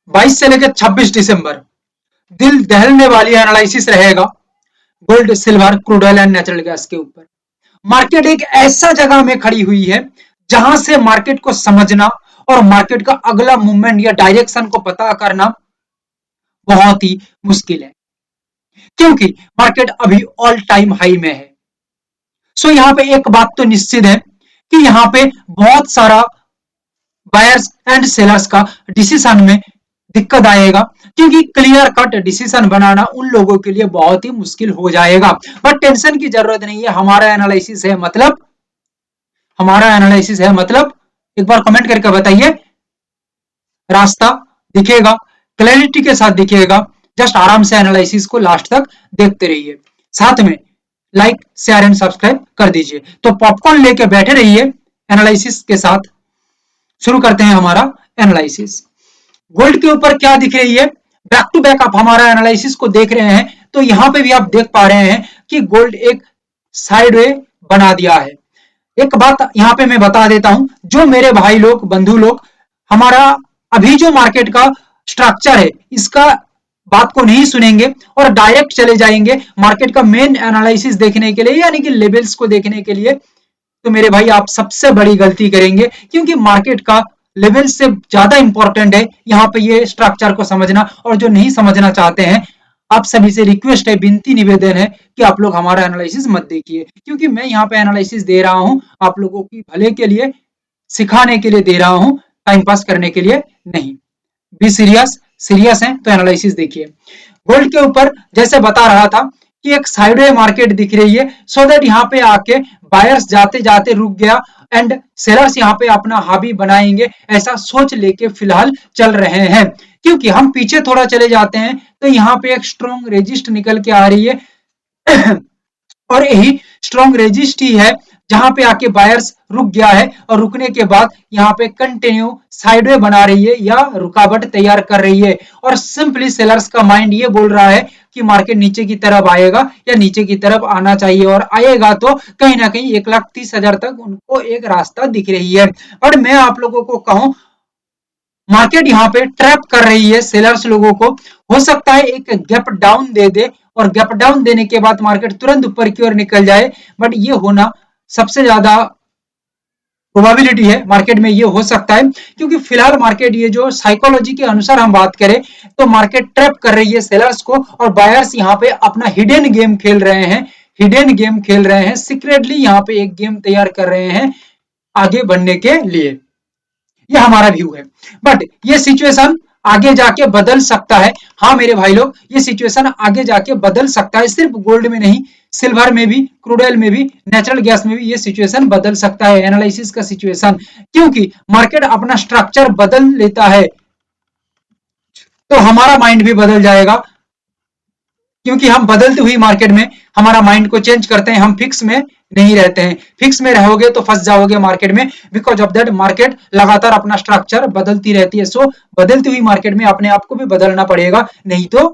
22 से लेकर 26 दिसंबर दिल दहलने वाली एनालिसिस रहेगा gold, silver, crude oil and natural gas के ऊपर। मार्केट एक ऐसा जगह में खड़ी हुई है जहां से मार्केट को समझना और मार्केट का अगला मूवमेंट या डायरेक्शन को पता करना बहुत ही मुश्किल है, क्योंकि मार्केट अभी ऑल टाइम हाई में है। सो यहां पे एक बात तो निश्चित है कि यहां पे बहुत सारा बायर्स एंड सेलर्स का डिसीजन में दिक्कत आएगा, क्योंकि क्लियर कट डिसीजन बनाना उन लोगों के लिए बहुत ही मुश्किल हो जाएगा। बट टेंशन की जरूरत नहीं है, हमारा एनालिसिस है मतलब, हमारा एनालिसिस है मतलब, एक बार कमेंट करके बताइए, रास्ता दिखेगा, क्लैरिटी के साथ दिखेगा। जस्ट आराम से एनालिसिस को लास्ट तक देखते रहिए, साथ में लाइक शेयर एंड सब्सक्राइब कर दीजिए। तो पॉपकॉर्न लेके बैठे रहिए एनालिसिस के साथ। शुरू करते हैं हमारा एनालिसिस। गोल्ड के ऊपर क्या दिख रही है, बैक टू बैक आप हमारा एनालिसिस को देख रहे हैं तो यहां पे भी आप देख पा रहे हैं कि गोल्ड एक साइडवे बना दिया है। एक बात यहां पे मैं बता देता हूं, जो मेरे भाई लोग, बंधु लोग, हमारा अभी जो मार्केट का स्ट्रक्चर है इसका बात को नहीं सुनेंगे और डायरेक्ट चले जाएंगे मार्केट का मेन एनालिसिस देखने के लिए, यानी कि लेवल्स को देखने के लिए, तो मेरे भाई आप सबसे बड़ी गलती करेंगे, क्योंकि मार्केट का लेवल से ज्यादा इंपॉर्टेंट है यहाँ पे ये स्ट्रक्चर को समझना। और जो नहीं समझना चाहते हैं, आप सभी से रिक्वेस्ट है, विनती निवेदन है कि आप लोग हमारा एनालिसिस मत देखिए, क्योंकि मैं यहाँ पे एनालिसिस दे रहा हूँ आप लोगों की भले के लिए, सिखाने के लिए दे रहा हूँ, टाइम पास करने के लिए नहीं। बी सीरियस, सीरियस है तो एनालिसिस देखिए। गोल्ड के ऊपर जैसे बता रहा था कि एक साइडवे मार्केट दिख रही है, सो दैट यहाँ पे आके बायर्स जाते जाते रुक गया एंड सेलर्स यहाँ पे अपना हावी बनाएंगे, ऐसा सोच लेके फिलहाल चल रहे हैं। क्योंकि हम पीछे थोड़ा चले जाते हैं तो यहाँ पे एक स्ट्रॉन्ग रेजिस्ट निकल के आ रही है और यही स्ट्रॉन्ग रेजिस्ट ही है जहां पे आके बायर्स रुक गया है, और रुकने के बाद यहाँ पे कंटिन्यू साइडवे बना रही है या रुकावट तैयार कर रही है। और सिंपली सेलर्स का माइंड ये बोल रहा है कि मार्केट नीचे की तरफ आएगा या नीचे की तरफ आना चाहिए, और आएगा तो कहीं ना कहीं 1,30,000 तक उनको एक रास्ता दिख रही है। और मैं आप लोगों को कहूं, मार्केट यहाँ पे ट्रैप कर रही है सेलर्स लोगों को। हो सकता है एक गैप डाउन दे दे और गैप डाउन देने के बाद मार्केट तुरंत ऊपर की ओर निकल जाए, बट ये होना सबसे ज्यादा प्रोबेबिलिटी है मार्केट में, ये हो सकता है। क्योंकि फिलहाल मार्केट, ये जो साइकोलॉजी के अनुसार हम बात करें तो मार्केट ट्रैप कर रही है सेलर्स को, और बायर्स यहाँ पे अपना हिडन गेम खेल रहे हैं, हिडन गेम खेल रहे हैं, सीक्रेटली यहाँ पे एक गेम तैयार कर रहे हैं आगे बढ़ने के लिए। ये हमारा व्यू है, बट ये सिचुएशन आगे जाके बदल सकता है। हाँ मेरे भाई लोग, ये सिचुएशन आगे जाके बदल सकता है, सिर्फ गोल्ड में नहीं, सिल्वर में भी, क्रूड ऑयल में भी, नेचुरल गैस में भी ये सिचुएशन बदल सकता है, एनालिसिस का सिचुएशन। क्योंकि मार्केट अपना स्ट्रक्चर बदल लेता है तो हमारा माइंड भी बदल जाएगा, क्योंकि हम बदलती हुई मार्केट में हमारा माइंड को चेंज करते हैं, हम फिक्स में नहीं रहते हैं। फिक्स में रहोगे तो फंस जाओगे मार्केट में, बिकॉज ऑफ दैट मार्केट लगातार अपना स्ट्रक्चर बदलती रहती है। सो बदलती हुई मार्केट में अपने आप को भी बदलना पड़ेगा, नहीं तो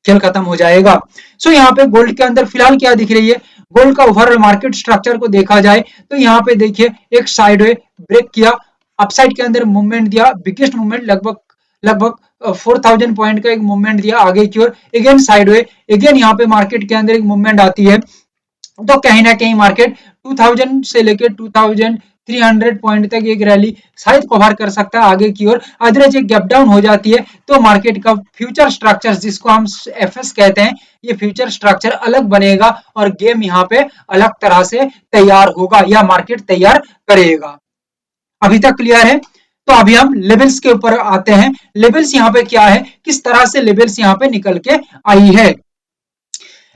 खेल खत्म हो जाएगा। सो यहाँ पे गोल्ड के अंदर फिलहाल क्या दिख रही है, गोल्ड का ओवरऑल मार्केट स्ट्रक्चर को देखा जाए तो यहाँ पे देखिए एक साइडवे ब्रेक किया, अपसाइड के अंदर मूवमेंट दिया, बिगेस्ट मूवमेंट लगभग लगभग 4,000 पॉइंट का एक मूवमेंट दिया आगे की ओर, अगेन साइडवे, अगेन यहाँ पे मार्केट के अंदर एक मूवमेंट आती है। तो कहीं ना कहीं मार्केट 2000 से लेकर 2300 पॉइंट तक एक रैली शायद कवर कर सकता है आगे की ओर। अदरवाइज एक गैप डाउन हो जाती है तो मार्केट का फ्यूचर स्ट्रक्चर, जिसको हम एफएस कहते हैं, ये फ्यूचर स्ट्रक्चर अलग बनेगा और गेम यहाँ पे अलग तरह से तैयार होगा या मार्केट तैयार करेगा। अभी तक क्लियर है? तो अभी हम लेवल्स के ऊपर आते हैं। लेवल्स यहाँ पे क्या है, किस तरह से लेवल्स यहाँ पे निकल के आई है।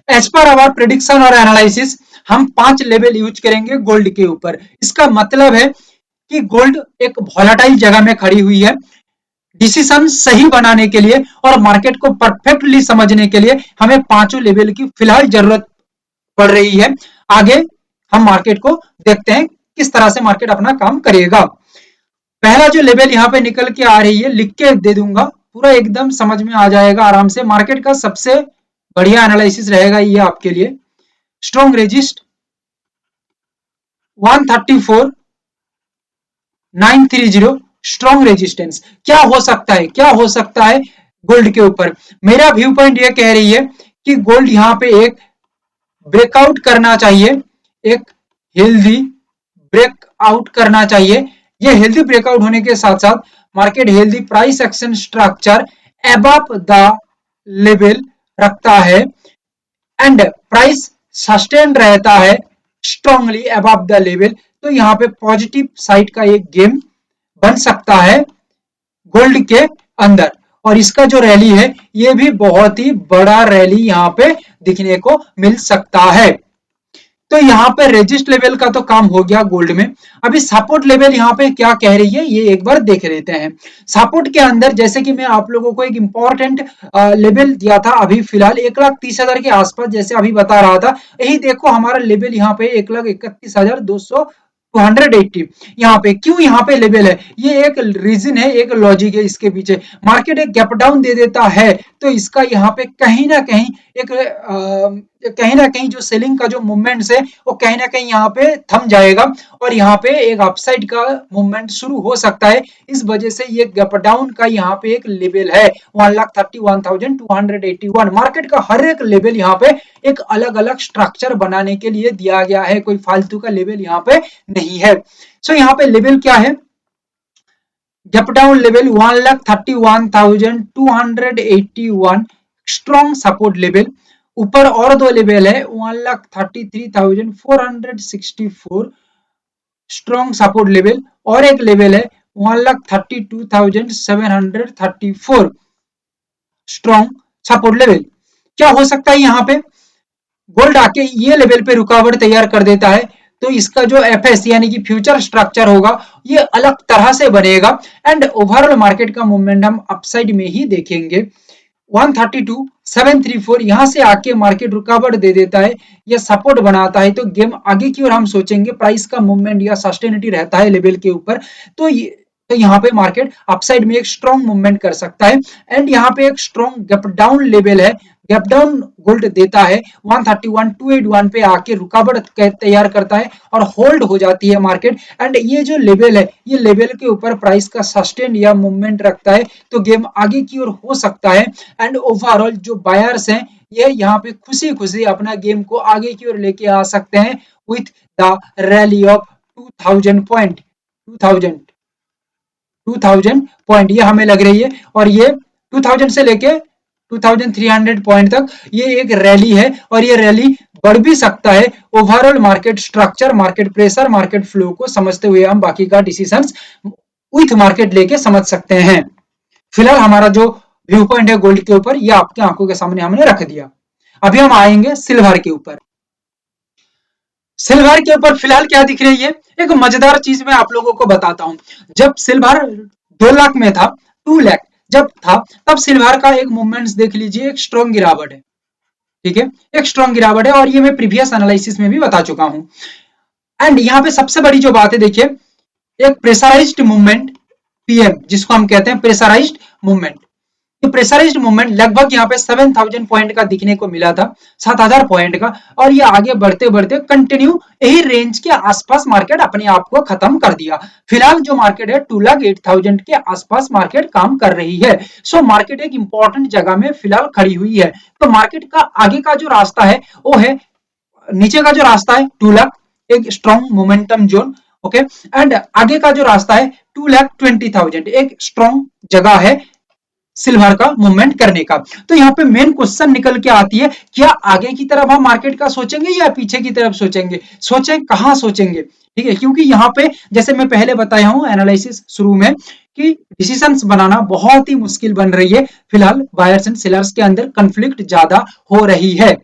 एज पर आवर प्रिडिक्शन और एनालिसिस हम 5 लेवल यूज करेंगे गोल्ड के ऊपर। इसका मतलब है कि गोल्ड एक वॉलेटाइल जगह में खड़ी हुई है, डिसीजन सही बनाने के लिए और मार्केट को परफेक्टली समझने के लिए हमें पांचों लेवल की फिलहाल जरूरत पड़ रही है। आगे हम मार्केट को देखते हैं किस तरह से मार्केट अपना काम करेगा। पहला जो लेवल यहाँ पे निकल के आ रही है, लिख के दे दूंगा, पूरा एकदम समझ में आ जाएगा आराम से। मार्केट का सबसे बढ़िया एनालिसिस रहेगा ये आपके लिए। Strong resist 134,930 strong resistance. क्या हो सकता है, क्या हो सकता है गोल्ड के ऊपर? मेरा व्यू पॉइंट ये कह रही है कि गोल्ड यहाँ पे एक ब्रेकआउट करना चाहिए, एक हेल्दी ब्रेकआउट करना चाहिए। ये हेल्दी ब्रेकआउट होने के साथ साथ market healthy price action structure above the level रखता है एंड प्राइस सस्टेन रहता है स्ट्रांगली अबव द लेवल, तो यहाँ पे पॉजिटिव साइड का एक गेम बन सकता है गोल्ड के अंदर। और इसका जो रैली है ये भी बहुत ही बड़ा रैली यहाँ पे दिखने को मिल सकता है। तो यहाँ पे रेजिस्ट लेवल का तो काम हो गया गोल्ड में। अभी सपोर्ट लेवल यहाँ पे क्या कह रही है ये एक बार देख लेते हैं। सपोर्ट के अंदर जैसे कि मैं आप लोगों को एक इंपॉर्टेंट लेवल दिया था अभी फिलहाल 1,30,000 के आसपास, जैसे अभी बता रहा था, यही देखो हमारा लेवल यहाँ पे 1,31,200 280। यहाँ पे क्यों यहाँ पे लेवल है, ये एक रीजन है, एक लॉजिक है इसके पीछे। मार्केट एक गैप डाउन दे देता है तो इसका यहाँ पे कहीं ना कहीं जो सेलिंग का जो मूवमेंट है वो कहीं ना कहीं यहाँ पे थम जाएगा और यहाँ पे एक अपसाइड का मूवमेंट शुरू हो सकता है। इस वजह से ये गैप डाउन का यहाँ पे एक लेवल है 1,31,281। मार्केट का हर एक लेवल यहाँ पे एक अलग अलग स्ट्रक्चर बनाने के लिए दिया गया है, कोई फालतू का लेवल यहाँ पे नहीं है। सो यहाँ पे लेवल क्या है, gap down level 1,31,281 strong support level. ऊपर और दो लेवल है 1,33,464 स्ट्रॉन्ग सपोर्ट लेवल और एक लेवल है 1,32,734 स्ट्रॉन्ग सपोर्ट लेवल। क्या हो सकता है यहाँ पे, गोल्ड आके ये लेवल पे रुकावट तैयार कर देता है तो इसका जो एफएस यानी कि फ्यूचर स्ट्रक्चर होगा ये अलग तरह से बनेगा एंड ओवरऑल मार्केट का मूवमेंट हम अपसाइड में ही देखेंगे। 132,734 यहां से आके मार्केट रुकावट दे देता है या सपोर्ट बनाता है तो गेम आगे की ओर हम सोचेंगे, प्राइस का मूवमेंट या सस्टेनिटी रहता है लेवल के ऊपर तो यहाँ पे मार्केट अपसाइड में एक स्ट्रॉन्ग मूवमेंट कर सकता है एंड यहाँ पे एक स्ट्रॉन्ग गैप डाउन लेवल है, गैप डाउन गोल्ड देता है 131,281 पे आके रुकावट तैयार करता है और होल्ड हो जाती है मार्केट एंड ये जो लेवल है ये लेवल के ऊपर प्राइस का सस्टेन या मूवमेंट रखता है तो गेम आगे की ओर हो सकता है एंड ओवरऑल जो बायर्स हैं ये यहाँ पे खुशी खुशी अपना गेम को आगे की ओर लेके आ सकते हैं with the rally of 2000 point 2000 point ये हमें लग रही है और ये 2000 से लेके 2300 पॉइंट तक ये एक रैली है और ये रैली बढ़ भी सकता है। Overall market structure, market pressure, market flow को समझते हुए हम बाकी का डिसीजंस विथ मार्केट लेके समझ सकते हैं। फिलहाल हमारा जो व्यू पॉइंट है गोल्ड के ऊपर ये आपकी आंखों के सामने हमने रख दिया। अभी हम आएंगे सिल्वर के ऊपर। सिल्वर के ऊपर फिलहाल क्या दिख रही है, एक मजेदार चीज मैं आप लोगों को बताता हूं। जब सिल्वर 2 लाख में था, 2 लाख जब था तब सिल्वर का एक मूवमेंट्स देख लीजिए, एक स्ट्रॉन्ग गिरावट है, ठीक है, एक स्ट्रॉन्ग गिरावट है और ये मैं प्रीवियस एनालिसिस में भी बता चुका हूं। एंड यहाँ पे सबसे बड़ी जो बात है देखिए, एक प्रेशराइज्ड मूवमेंट पीएम जिसको हम कहते हैं प्रेशराइज्ड मूवमेंट, ये प्रेशराइज्ड मूवमेंट लगभग यहाँ पे 7000 पॉइंट का दिखने को मिला था, 7000 पॉइंट का, और ये आगे बढ़ते बढ़ते कंटिन्यू यही रेंज के आसपास मार्केट अपने आप को खत्म कर दिया। फिलहाल जो मार्केट है 2,08,000 के आसपास मार्केट काम कर रही है। सो मार्केट एक इंपॉर्टेंट जगह में फिलहाल खड़ी हुई है। तो मार्केट का आगे का जो रास्ता है वो है, नीचे का जो रास्ता है 2 लाख, एक strong momentum zone, okay, and आगे का जो रास्ता है 2,20,000 एक स्ट्रॉन्ग जगह है सिल्वर का मूवमेंट करने का। तो यहाँ पे मेन क्वेश्चन निकल के आती है, क्या आगे की तरफ हम मार्केट का सोचेंगे या पीछे की तरफ सोचेंगे, सोचें कहां सोचेंगे, ठीक है, क्योंकि यहाँ पे जैसे मैं पहले बताया हूं एनालिसिस शुरू में कि डिसीजंस बनाना बहुत ही मुश्किल बन रही है। फिलहाल बायर्स एंड सेलर्स के अंदर कंफ्लिक्ट ज्यादा हो रही है।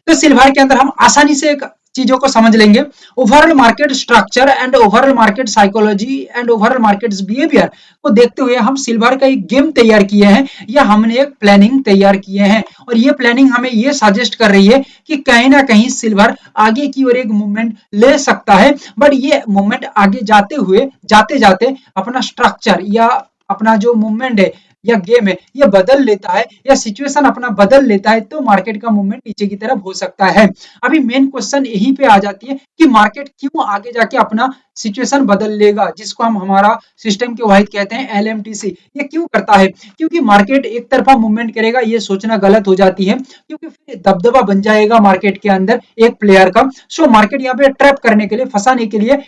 तो सिल्वर के अंदर हम आसानी से एक चीजों को समझ लेंगे, overall market structure and overall market psychology and overall market behaviour को देखते हुए हम सिल्वर का एक गेम तैयार किए हैं या हमने एक प्लानिंग तैयार किए हैं और ये प्लानिंग हमें ये सजेस्ट कर रही है कि कहीं ना कहीं सिल्वर आगे की ओर एक मूवमेंट ले सकता है, बट ये मूवमेंट आगे जाते हुए जाते जाते अपना स्ट्रक्चर या अपना जो मूवमेंट है या गेम है ये बदल लेता है या सिचुएशन अपना बदल लेता है तो मार्केट का मूवमेंट नीचे की तरफ हो सकता है। अभी मेन क्वेश्चन यहीं पे आ जाती है कि मार्केट क्यों आगे जाके अपना सिचुएशन बदल लेगा, जिसको हम हमारा सिस्टम के वाहिद कहते हैं एलएमटीसी। ये क्यों करता है? क्योंकि मार्केट एक तरफा मूवमेंट करेगा ये सोचना गलत हो जाती है, क्योंकि फिर दबदबा बन जाएगा मार्केट के अंदर एक प्लेयर का। सो मार्केट यहाँ पे ट्रैप करने के लिए, फंसाने के लिए,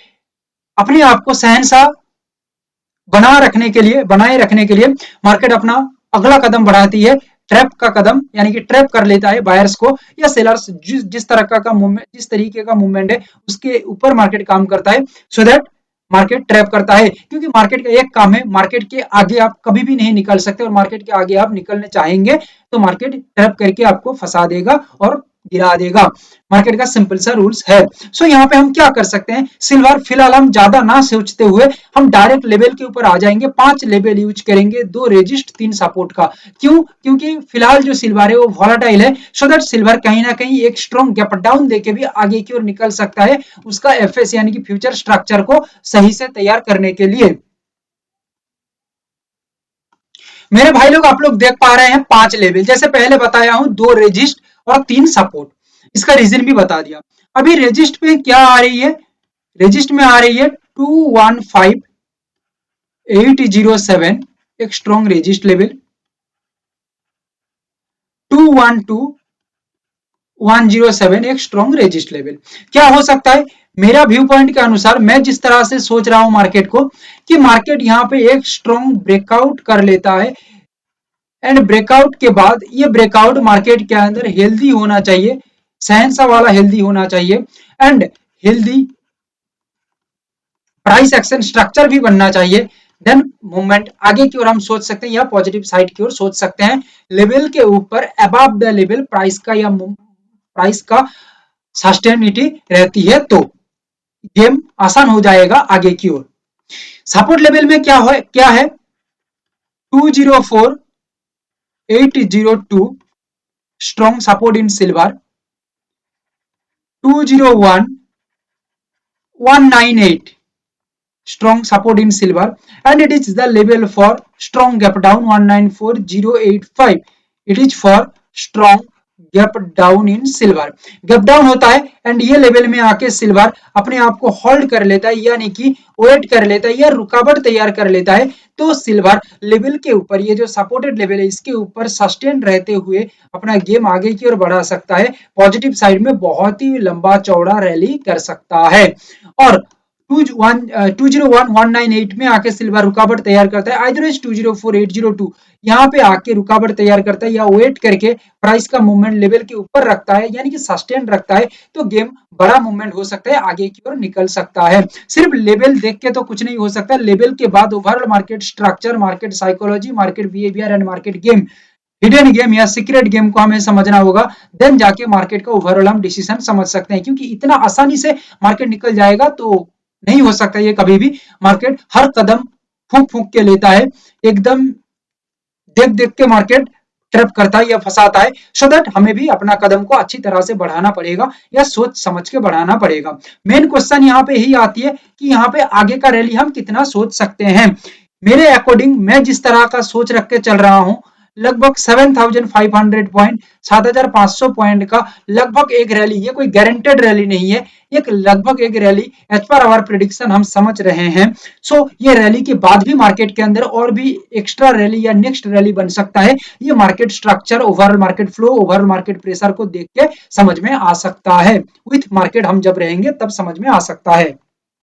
अपने आप को शहंशाह बनाए रखने के लिए मार्केट अपना अगला कदम बढ़ाती है, ट्रैप का कदम, यानी कि ट्रैप कर लेता है बायर्स को या सेलर्स, जिस तरह का मूवमेंट, जिस तरीके का मूवमेंट है उसके ऊपर मार्केट काम करता है, सो दैट मार्केट ट्रैप करता है। क्योंकि मार्केट का एक काम है, मार्केट के आगे आप कभी भी नहीं निकल सकते, और मार्केट के आगे आप निकलने चाहेंगे तो मार्केट ट्रैप करके आपको फंसा देगा और गिरा देगा। मार्केट का सिंपल सा रूल्स है। सो यहाँ पे हम क्या कर सकते हैं, सिल्वर फिलहाल हम ज्यादा ना सोचते हुए हम डायरेक्ट लेवल के ऊपर आ जाएंगे, 5 लेवल यूज करेंगे, 2 रेजिस्ट 3 सपोर्ट का। क्यों? क्योंकि फिलहाल जो सिल्वर है वो वॉलेटाइल है, सो दैट सिल्वर कहीं ना कहीं एक स्ट्रॉन्ग गैप डाउन देके भी आगे की ओर निकल सकता है, उसका एफएस यानी कि फ्यूचर स्ट्रक्चर को सही से तैयार करने के लिए। मेरे भाई लोग आप लोग देख पा रहे हैं 5 लेवल, जैसे पहले बताया हूं 2 रेजिस्ट और 3 सपोर्ट, इसका रीजन भी बता दिया। अभी रेजिस्ट पे क्या आ रही है, रेजिस्ट में आ रही है 215807, एक स्ट्रॉन्ग रेजिस्ट लेवल, 212107 एक स्ट्रॉन्ग रेजिस्ट लेवल। क्या हो सकता है? मेरा व्यू पॉइंट के अनुसार, मैं जिस तरह से सोच रहा हूं मार्केट को, कि मार्केट यहाँ पे एक स्ट्रॉन्ग ब्रेकआउट कर लेता है, एंड ब्रेकआउट के बाद ये ब्रेकआउट मार्केट के अंदर हेल्दी होना चाहिए, सहनसा वाला हेल्दी होना चाहिए, and healthy price action structure भी बनना चाहिए। देन मूवमेंट आगे की ओर हम सोच सकते हैं या पॉजिटिव साइड की ओर सोच सकते हैं, लेवल के ऊपर अबव द लेवल प्राइस का या प्राइस का सस्टेनिटी रहती है तो गेम आसान हो जाएगा आगे की ओर। सपोर्ट लेवल में क्या है 204802 strong support in silver, 201198 strong support in silver, and it is the level for strong gap down 194085, it is for strong gap down in silver. Gap down होता है एंड ये लेवल में आके silver अपने आप को होल्ड कर लेता है, यानी कि वेट कर लेता है या रुकावट तैयार कर लेता है, तो सिल्वर लेवल के ऊपर, ये जो सपोर्टेड लेवल है इसके ऊपर सस्टेन रहते हुए अपना गेम आगे की ओर बढ़ा सकता है, पॉजिटिव साइड में बहुत ही लंबा चौड़ा रैली कर सकता है। और 201198 में आके सिल्वर रुकावट तैयार करता है, आइदरवाइज 204802 यहाँ पे आके रुकावट तैयार करता है या वेट करके प्राइस का मूवमेंट लेवल के ऊपर रखता है, यानी कि सस्टेन रखता है, तो गेम बड़ा मूवमेंट हो सकता है, आगे की ओर निकल सकता है। सिर्फ लेवल देख के तो कुछ नहीं हो सकता, लेवल के बाद overall market structure, market psychology, market behaviour and market game, hidden game या सीक्रेट गेम को हमें समझना होगा, देन जाके मार्केट का ओवरऑल हम डिसीजन समझ सकते हैं। क्योंकि इतना आसानी से मार्केट निकल जाएगा तो नहीं हो सकता ये कभी भी, मार्केट हर कदम फूक फूक के लेता है, एकदम देख देख के मार्केट ट्रैप करता है या फंसाता है, सो दैट हमें भी अपना कदम को अच्छी तरह से बढ़ाना पड़ेगा या सोच समझ के बढ़ाना पड़ेगा। मेन क्वेश्चन यहाँ पे यही आती है कि यहाँ पे आगे का रैली हम कितना सोच सकते हैं। मेरे अकॉर्डिंग मैं जिस तरह का सोच रख के चल रहा हूँ, लगभग 7500 पॉइंट, 7500 पॉइंट का लगभग एक रैली, ये कोई गारंटेड रैली नहीं है, एक लगभग एक rally as per our prediction हम समझ रहे हैं। सो ये रैली के बाद भी मार्केट के अंदर और भी एक्स्ट्रा रैली या नेक्स्ट रैली बन सकता है, ये market structure, overall market flow, overall market pressure को देख के समझ में आ सकता है, विथ मार्केट हम जब रहेंगे तब समझ में आ सकता है।